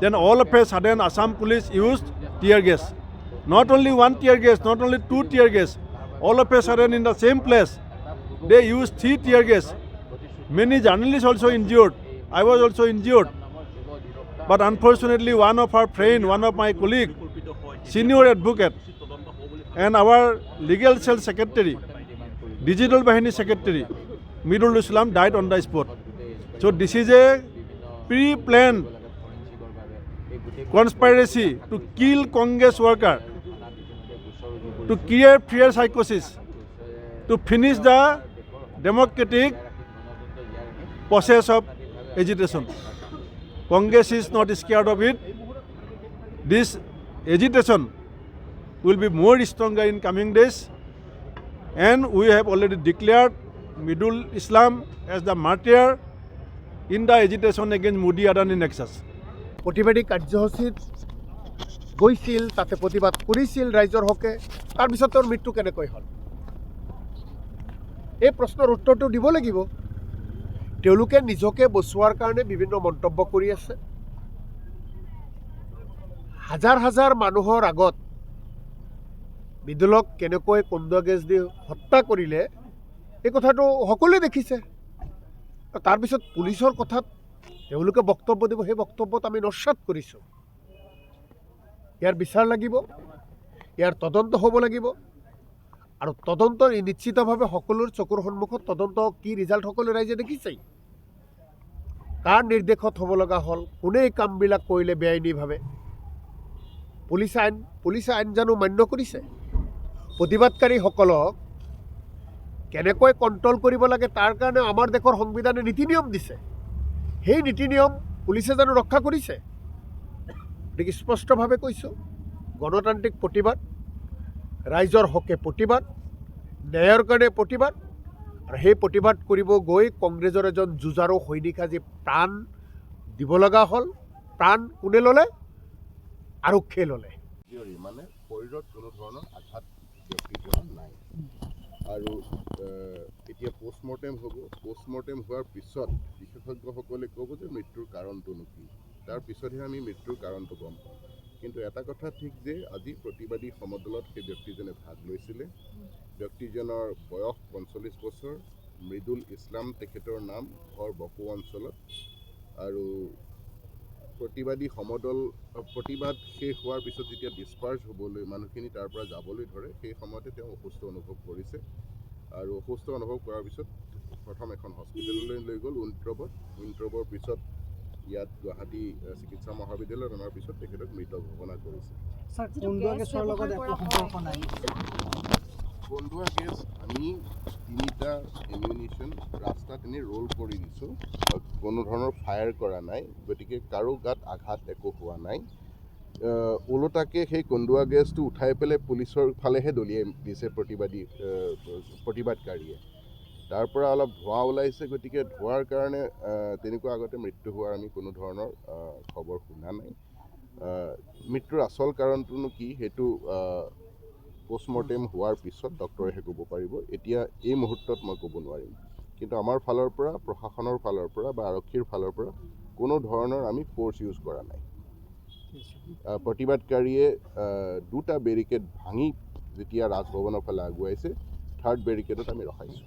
then all of a sudden Assam police used tear gas. Not only one tear gas, not only two tear gas, all of a sudden in the same place, they used 3 tear gas. Many journalists also injured. I was also injured. But unfortunately, one of our friend, one of my colleague, senior advocate, and our legal cell secretary, digital Bahini secretary, Mirul Islam, died on the spot. So this is a pre-planned conspiracy to kill Congress worker, to create fear psychosis, to finish the democratic process of agitation. Congress is not scared of it. This agitation will be more stronger in coming days, and we have already declared Mirul Islam as the martyr in the agitation against Modi Adani nexus. প্ৰতিবাদী কাৰ্যসূচীত গৈছিল, তাতে প্ৰতিবাদ কৰিছিল ৰাইজৰ হকে, তাৰপিছত তেওঁৰ মৃত্যু কেনেকৈ হ'ল? এই প্ৰশ্নৰ উত্তৰটো দিব লাগিব। তেওঁলোকে নিজকে বচোৱাৰ কাৰণে বিভিন্ন মন্তব্য কৰি আছে। হাজাৰ হাজাৰ মানুহৰ আগত মৃদুলক কেনেকৈ কন্দুৱা গেছ দি হত্যা কৰিলে এই কথাটো সকলোৱে দেখিছে। তাৰপিছত পুলিচৰ কথাত তেওঁলোকে বক্তব্য দিব, সেই বক্তব্যত আমি নস্যাৎ কৰিছোঁ। ইয়াৰ বিচাৰ লাগিব, ইয়াৰ তদন্ত হ'ব লাগিব, আৰু তদন্ত নিশ্চিতভাৱে সকলোৰ চকুৰ সন্মুখত তদন্ত কি ৰিজাল্ট সকলো ৰাইজে দেখিছেই। কাৰ নিৰ্দেশত হ'ব লগা হ'ল, কোনে এই কামবিলাক কৰিলে বেআইনীভাৱে? পুলিচে আইন জানো মান্য কৰিছে? প্ৰতিবাদকাৰীসকলক কেনেকৈ কণ্ট্ৰল কৰিব লাগে তাৰ কাৰণে আমাৰ দেশৰ সংবিধানে নীতি নিয়ম দিছে। সেই নীতি নিয়ম পুলিচে জানো ৰক্ষা কৰিছে? গতিকে স্পষ্টভাৱে কৈছোঁ, গণতান্ত্ৰিক প্ৰতিবাদ, ৰাইজৰ হকে প্ৰতিবাদ, ন্যায়ৰ কাৰণে প্ৰতিবাদ, আৰু সেই প্ৰতিবাদ কৰিব গৈ কংগ্ৰেছৰ এজন যুঁজাৰু সৈনিক আজি প্ৰাণ দিব লগা হ'ল। প্ৰাণ কোনে ল'লে? আৰক্ষীয়ে ল'লে। মানে শৰীৰত কোনো ধৰণৰ আঘাত ব্যক্তিজনৰ নাই, আৰু এতিয়া পোষ্টমৰ্টেম হ'ব। পোষ্টমৰ্টেম হোৱাৰ পিছত বিশেষজ্ঞসকলে ক'ব যে মৃত্যুৰ কাৰণটোনো কি, তাৰ পিছতহে আমি মৃত্যুৰ কাৰণটো গম পাম। কিন্তু এটা কথা ঠিক যে আজি প্ৰতিবাদী সমদলত সেই ব্যক্তিজনে ভাগ লৈছিলে। ব্যক্তিজনৰ বয়স 45 বছৰ, মৃদুল ইছলাম তেখেতৰ নাম, ঘৰ বকো অঞ্চলত। আৰু প্ৰতিবাদী সমদল প্ৰতিবাদ শেষ হোৱাৰ পিছত যেতিয়া ডিছপাৰ্চ হ'বলৈ মানুহখিনি তাৰ পৰা যাবলৈ ধৰে, সেই সময়তে তেওঁ অসুস্থ অনুভৱ কৰিছে। আৰু অসুস্থ অনুভৱ কৰাৰ পিছত প্ৰথম এখন হস্পিটেললৈ লৈ গ'ল উইণ্ট্ৰবৰ পিছত ইয়াত গুৱাহাটী চিকিৎসা মহাবিদ্যালয়ত অনাৰ পিছত তেখেতক মৃত ঘোষণা কৰিছে। কন্দুৱা গেছ আমি 3টা এমিউনিশ্যন ৰাস্তাত এনে ৰোল কৰি দিছোঁ, কোনো ধৰণৰ ফায়াৰ কৰা নাই, গতিকে কাৰো গাত আঘাত একো হোৱা নাই। ওলোটাকে সেই কন্দুৱা গেছটো উঠাই পেলাই পুলিচৰ ফালেহে দলিয়াই দিছে প্ৰতিবাদকাৰীয়ে। তাৰ পৰা অলপ ধোঁৱা ওলাইছে, গতিকে ধোঁৱাৰ কাৰণে তেনেকুৱা আগতে মৃত্যু হোৱাৰ আমি কোনো ধৰণৰ খবৰ শুনা নাই। মৃত্যুৰ আচল কাৰণটোনো কি সেইটো পোষ্টমৰ্টেম হোৱাৰ পিছত ডক্টৰেহে ক'ব পাৰিব। এতিয়া এই মুহূৰ্তত মই ক'ব নোৱাৰিম। কিন্তু আমাৰ ফালৰ পৰা, প্ৰশাসনৰ ফালৰ পৰা বা আৰক্ষীৰ ফালৰ পৰা কোনো ধৰণৰ আমি ফ'ৰ্চ ইউজ কৰা নাই। প্ৰতিবাদকাৰীয়ে 2টা বেৰিকেড ভাঙি যেতিয়া ৰাজভৱনৰ ফালে আগুৱাইছে, 3rd বেৰিকেডত আমি ৰখাইছোঁ।